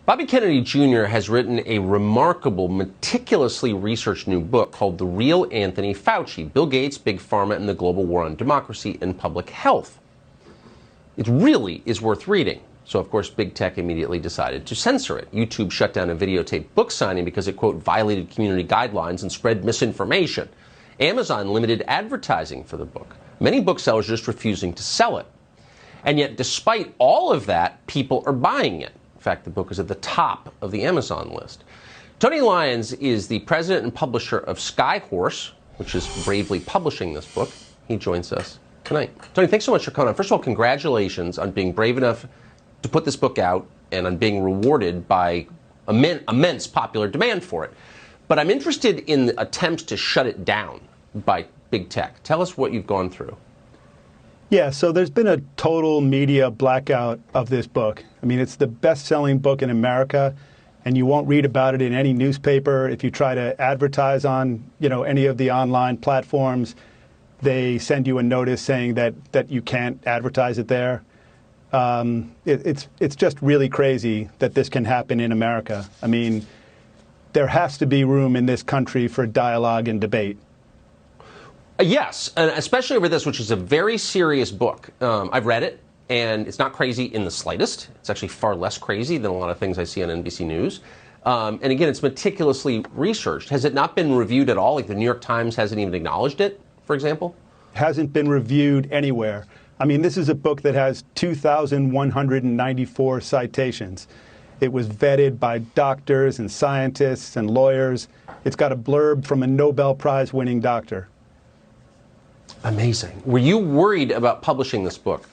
Bobby Kennedy Jr. has written a remarkable, meticulously researched new book called The Real Anthony Fauci, Bill Gates, Big Pharma, and the Global War on Democracy and Public Health. It really is worth reading. So, of course, big tech immediately decided to censor it. YouTube shut down a videotaped book signing because it, quote, violated community guidelines and spread misinformation. Amazon limited advertising for the book. Many booksellers are just refusing to sell it. And yet, despite all of that, people are buying it. In fact, the book is at the top of the Amazon list. Tony Lyons is the president and publisher of Skyhorse, which is bravely publishing this book. He joins us tonight. Tony, thanks so much for coming on. First of all, congratulations on being brave enough to put this book out and on being rewarded by immense popular demand for it. But I'm interested in the attempts to shut it down by big tech. Tell us what you've gone through. Yeah, so there's been a total media blackout of this book. I mean, it's the best-selling book in America, and you won't read about it in any newspaper. If you try to advertise on, any of the online platforms, they send you a notice saying that you can't advertise it there. It's just really crazy that this can happen in America. I mean, there has to be room in this country for dialogue and debate. Yes, and especially over this, which is a very serious book. I've read it, and it's not crazy in the slightest. It's actually far less crazy than a lot of things I see on NBC News. And again, it's meticulously researched. Has it not been reviewed at all? Like the New York Times hasn't even acknowledged it, for example? Hasn't been reviewed anywhere. I mean, this is a book that has 2,194 citations. It was vetted by doctors and scientists and lawyers. It's got a blurb from a Nobel Prize-winning doctor. Amazing. Were you worried about publishing this book?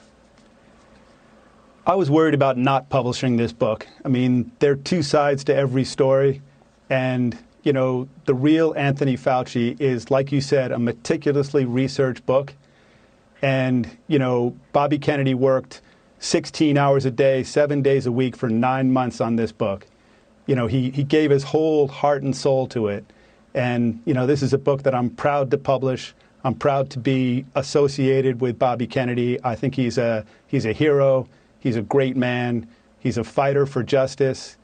I was worried about not publishing this book. I mean, there are two sides to every story. And, The Real Anthony Fauci is, like you said, a meticulously researched book. And, Bobby Kennedy worked 16 hours a day, 7 days a week for 9 months on this book. He gave his whole heart and soul to it. And, this is a book that I'm proud to publish. I'm proud to be associated with Bobby Kennedy. I think he's a hero. He's a great man. He's a fighter for justice.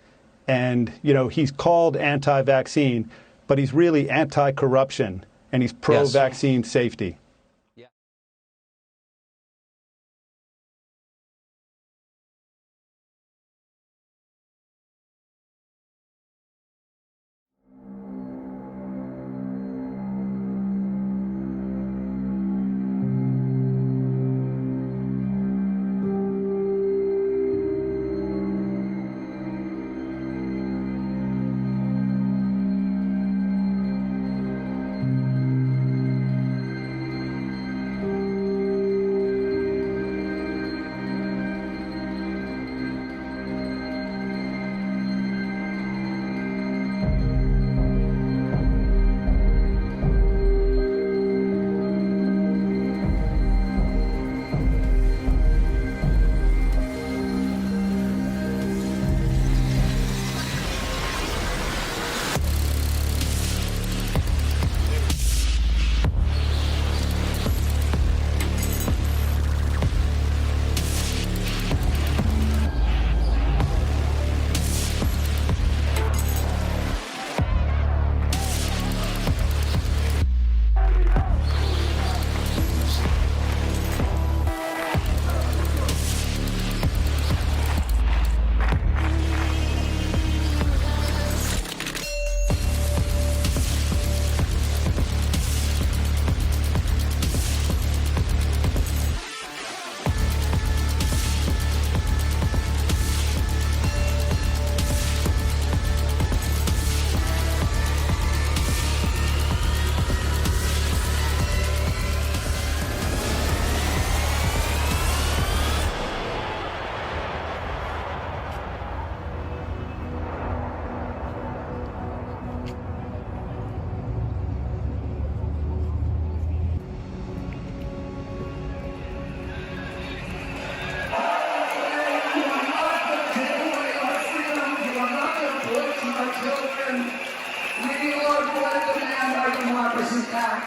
And, he's called anti-vaccine, but he's really anti-corruption, and he's pro-vaccine safety.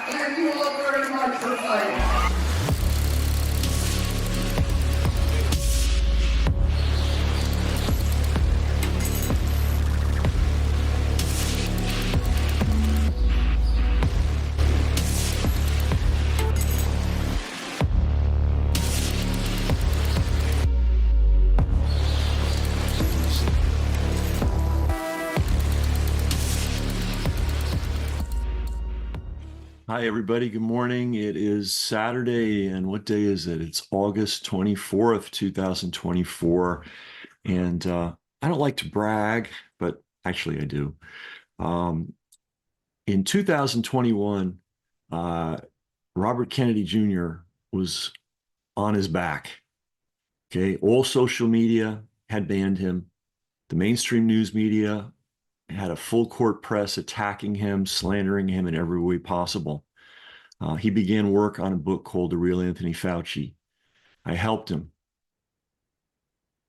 Thank you all very much for fighting. Hi, everybody. Good morning. It is Saturday, and what day is it? It's August 24th, 2024. And I don't like to brag, but actually I do. Um, in 2021, uh, Robert Kennedy Jr. was on his back. Okay. All social media had banned him. The mainstream news media had a full court press attacking him, slandering him in every way possible. He began work on a book called The Real Anthony Fauci. I helped him,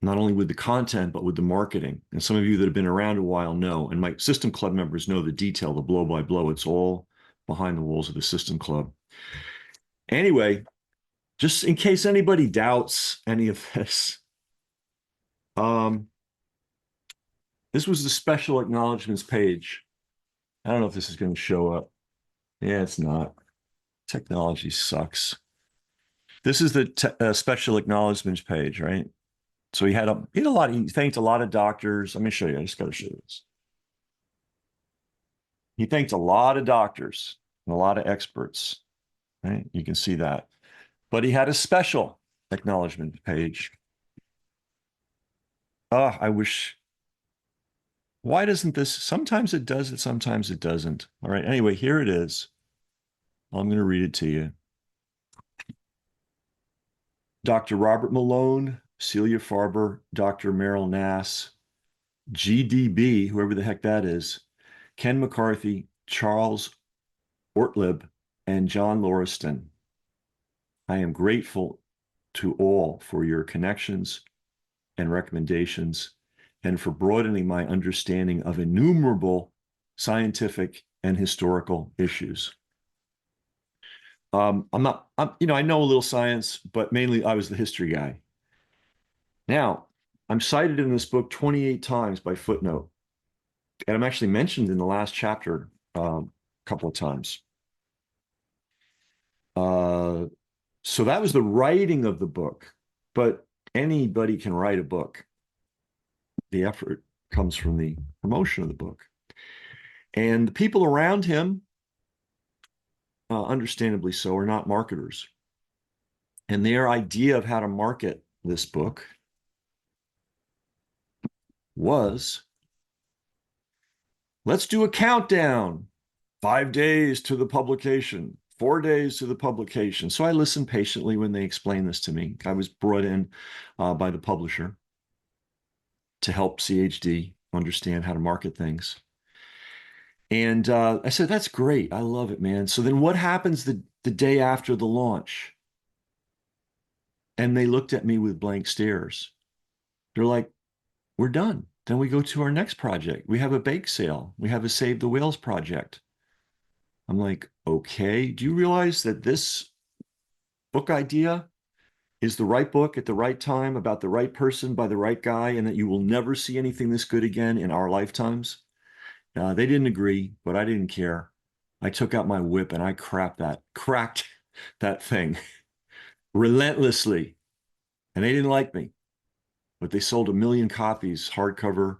not only with the content, but with the marketing. And some of you that have been around a while know, and my System Club members know the detail, the blow by blow. It's all behind the walls of the System Club. Anyway, just in case anybody doubts any of this, this was the special acknowledgments page. I don't know if this is going to show up. Yeah, it's not. Technology sucks. This is the special acknowledgments page, right? So he thanked a lot of doctors. Let me show you. I just got to show you this. He thanked a lot of doctors and a lot of experts, right? You can see that. But he had a special acknowledgement page. Oh, I wish. Why doesn't this? Sometimes it does it, sometimes it doesn't. All right. Anyway, here it is. I'm going to read it to you. Dr. Robert Malone, Celia Farber, Dr. Merrill Nass, GDB, whoever the heck that is, Ken McCarthy, Charles Ortlib, and John Lauriston. I am grateful to all for your connections and recommendations and for broadening my understanding of innumerable scientific and historical issues. I know a little science, but mainly I was the history guy. Now, I'm cited in this book 28 times by footnote, and I'm actually mentioned in the last chapter a couple of times. So that was the writing of the book, but anybody can write a book. The effort comes from the promotion of the book. And the people around him, understandably so, are not marketers. And their idea of how to market this book was, let's do a countdown, 5 days to the publication, 4 days to the publication. So I listened patiently when they explained this to me. I was brought in by the publisher to help CHD understand how to market things. And I said, that's great. I love it, man. So then what happens the day after the launch? And they looked at me with blank stares. They're like, we're done. Then we go to our next project. We have a bake sale. We have a Save the Whales project. I'm like, okay, do you realize that this book idea is the right book at the right time about the right person by the right guy, and that you will never see anything this good again in our lifetimes? They didn't agree, but I didn't care. I took out my whip and I cracked that thing relentlessly. And they didn't like me, but they sold 1 million copies, hardcover,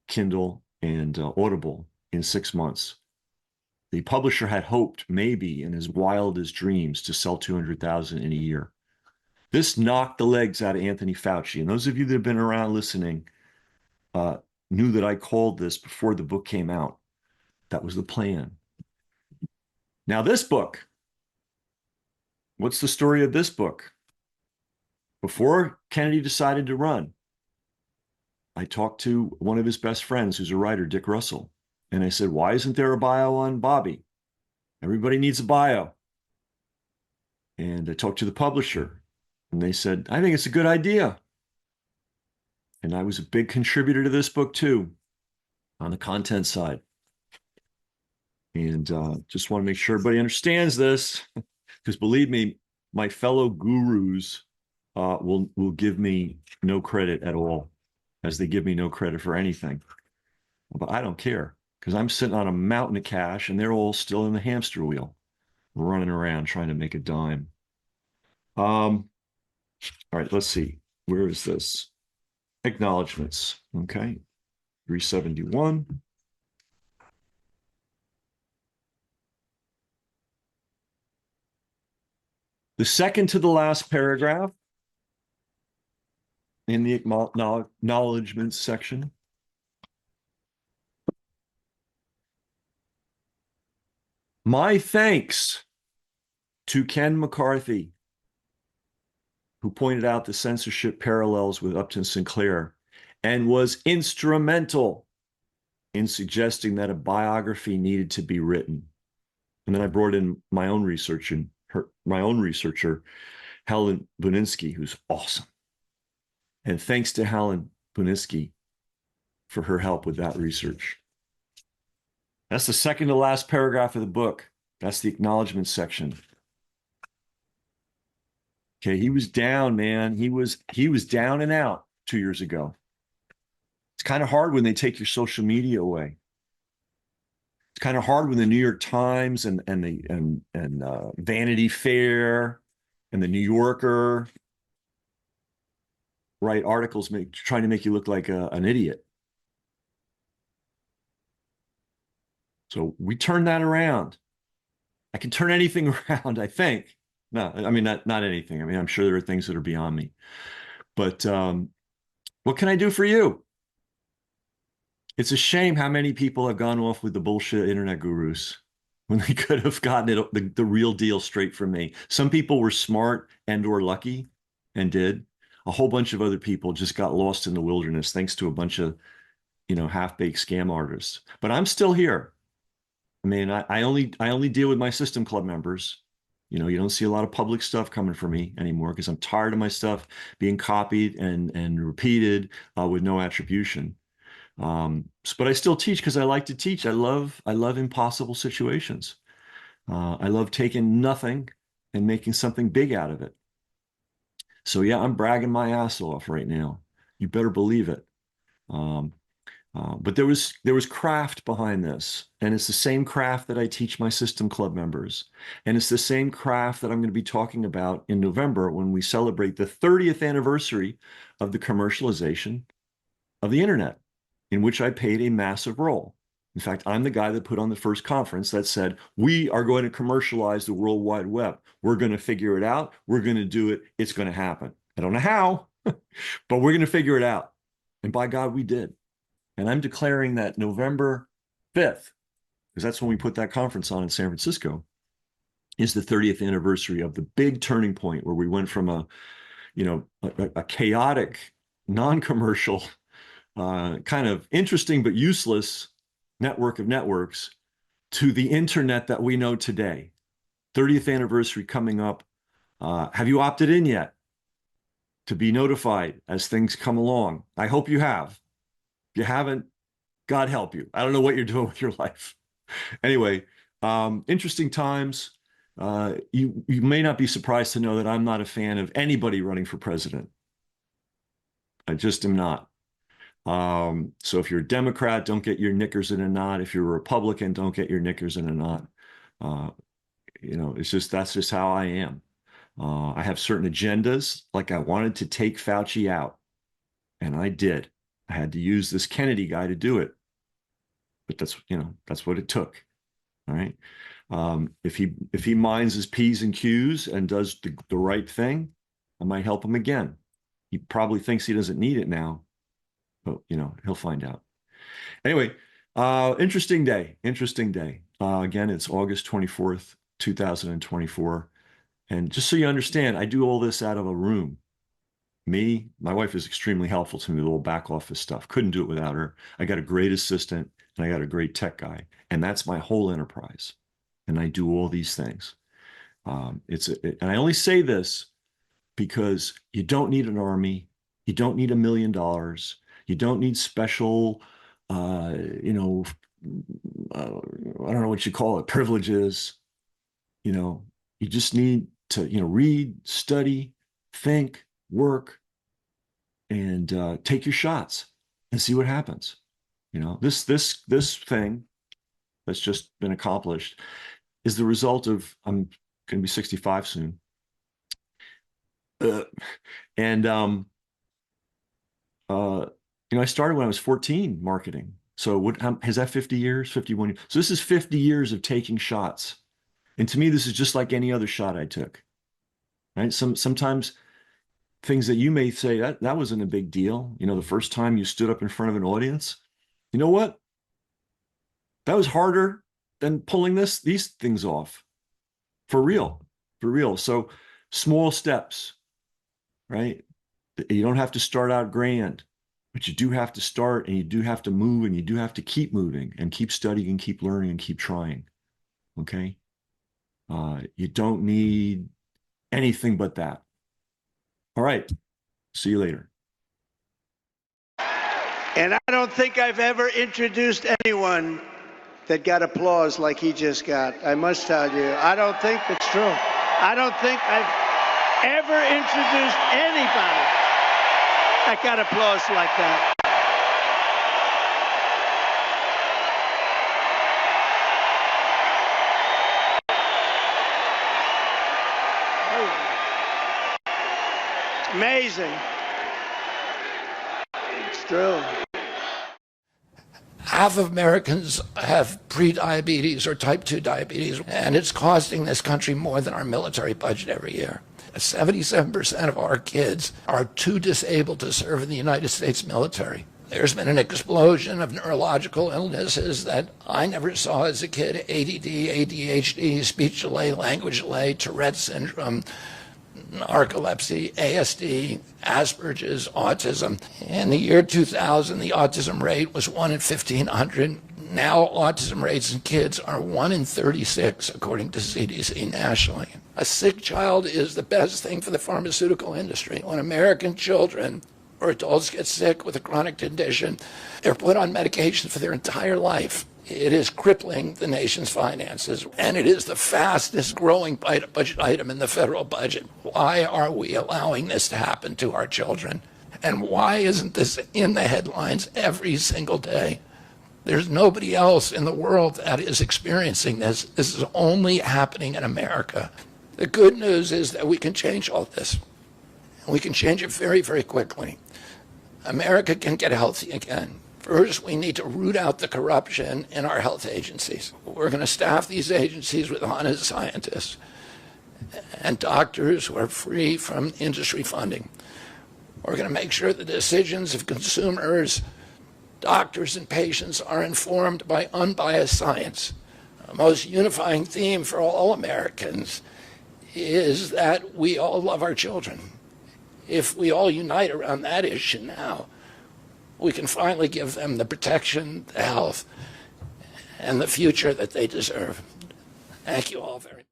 Kindle, and Audible in 6 months. The publisher had hoped maybe in his wildest dreams to sell 200,000 in a year. This knocked the legs out of Anthony Fauci. And those of you that have been around listening knew that I called this before the book came out. That was the plan. Now, this book, what's the story of this book? Before Kennedy decided to run, I talked to one of his best friends, who's a writer, Dick Russell. And I said, why isn't there a bio on Bobby? Everybody needs a bio. And I talked to the publisher, and they said, I think it's a good idea. And I was a big contributor to this book too, on the content side. And just want to make sure everybody understands this, because believe me, my fellow gurus will give me no credit at all, as they give me no credit for anything. But I don't care, because I'm sitting on a mountain of cash and they're all still in the hamster wheel, running around trying to make a dime. All right, let's see. Where is this? Acknowledgements. Okay. 371. The second to the last paragraph in the acknowledgments section. My thanks to Ken McCarthy, who pointed out the censorship parallels with Upton Sinclair and was instrumental in suggesting that a biography needed to be written. And then I brought in my own researcher, Helen Buninsky, who's awesome. And thanks to Helen Buninsky for her help with that research. That's the second to last paragraph of the book. That's the acknowledgement section. Okay, he was down, man. He was down and out 2 years ago. It's kind of hard when they take your social media away. It's kind of hard when the New York Times and Vanity Fair and the New Yorker write articles trying to make you look like an idiot. So we turn that around. I can turn anything around, I think. No, I mean, not anything. I mean, I'm sure there are things that are beyond me. But what can I do for you? It's a shame how many people have gone off with the bullshit internet gurus when they could have gotten it, the real deal straight from me. Some people were smart and or lucky and did. A whole bunch of other people just got lost in the wilderness thanks to a bunch of, half-baked scam artists. But I'm still here. I mean, I only deal with my System Club members. You don't see a lot of public stuff coming from me anymore because I'm tired of my stuff being copied and repeated with no attribution. But I still teach because I like to teach. I love impossible situations. I love taking nothing and making something big out of it. So yeah, I'm bragging my ass off right now. You better believe it. But there was craft behind this, and it's the same craft that I teach my System Club members, and it's the same craft that I'm going to be talking about in November when we celebrate the 30th anniversary of the commercialization of the internet, in which I played a massive role. In fact, I'm the guy that put on the first conference that said, we are going to commercialize the World Wide Web. We're going to figure it out. We're going to do it. It's going to happen. I don't know how, but we're going to figure it out. And by God, we did. And I'm declaring that November 5th, because that's when we put that conference on in San Francisco, is the 30th anniversary of the big turning point where we went from a chaotic, non-commercial, kind of interesting but useless network of networks to the internet that we know today. 30th anniversary coming up. Have you opted in yet to be notified as things come along? I hope you have. If you haven't, God help you. I don't know what you're doing with your life. Anyway, interesting times. You may not be surprised to know that I'm not a fan of anybody running for president. I just am not. So if you're a Democrat, don't get your knickers in a knot. If you're a Republican, don't get your knickers in a knot. That's just how I am. I have certain agendas, like I wanted to take Fauci out, and I did. I had to use this Kennedy guy to do it, but that's what it took. All right. If he minds his P's and Q's and does the right thing, I might help him again. He probably thinks he doesn't need it now, but he'll find out. Anyway, interesting day. Again, it's August 24th, 2024. And just so you understand, I do all this out of a room. My wife is extremely helpful to me with a little back office stuff. Couldn't do it without her. I got a great assistant and I got a great tech guy, and that's my whole enterprise. And I do all these things. And I only say this because you don't need an army. You don't need $1 million. You don't need special, I don't know what you call it, privileges. You just need to, read, study, think, work, and take your shots and see what happens. This thing that's just been accomplished is the result of, I'm going to be 65 soon. I started when I was 14 marketing. So has that 50 years, 51 years? So this is 50 years of taking shots. And to me, this is just like any other shot I took. right? Sometimes things that you may say that wasn't a big deal. You know, the first time you stood up in front of an audience, you know what? That was harder than pulling these things off. For real, for real. So small steps, right? You don't have to start out grand, but you do have to start, and you do have to move, and you do have to keep moving and keep studying and keep learning and keep trying. Okay. You don't need anything but that. All right. See you later. And I don't think I've ever introduced anyone that got applause like he just got. I must tell you, I don't think it's true. I don't think I've ever introduced anybody that got applause like that. It's amazing. It's true. Half of Americans have prediabetes or type 2 diabetes, and it's costing this country more than our military budget every year. 77% of our kids are too disabled to serve in the United States military. There's been an explosion of neurological illnesses that I never saw as a kid: ADD, ADHD, speech delay, language delay, Tourette syndrome, narcolepsy, ASD, Asperger's, autism. In the year 2000, the autism rate was 1 in 1,500. Now autism rates in kids are 1 in 36, according to CDC nationally. A sick child is the best thing for the pharmaceutical industry. When American children or adults get sick with a chronic condition, they're put on medication for their entire life. It is crippling the nation's finances, and it is the fastest growing budget item in the federal budget. Why are we allowing this to happen to our children? And why isn't this in the headlines every single day? There's nobody else in the world that is experiencing this. This is only happening in America. The good news is that we can change all this. We can change it very, very quickly. America can get healthy again. First, we need to root out the corruption in our health agencies. We're going to staff these agencies with honest scientists and doctors who are free from industry funding. We're going to make sure the decisions of consumers, doctors, and patients are informed by unbiased science. The most unifying theme for all Americans is that we all love our children. If we all unite around that issue now, we can finally give them the protection, the health, and the future that they deserve. Thank you all very much.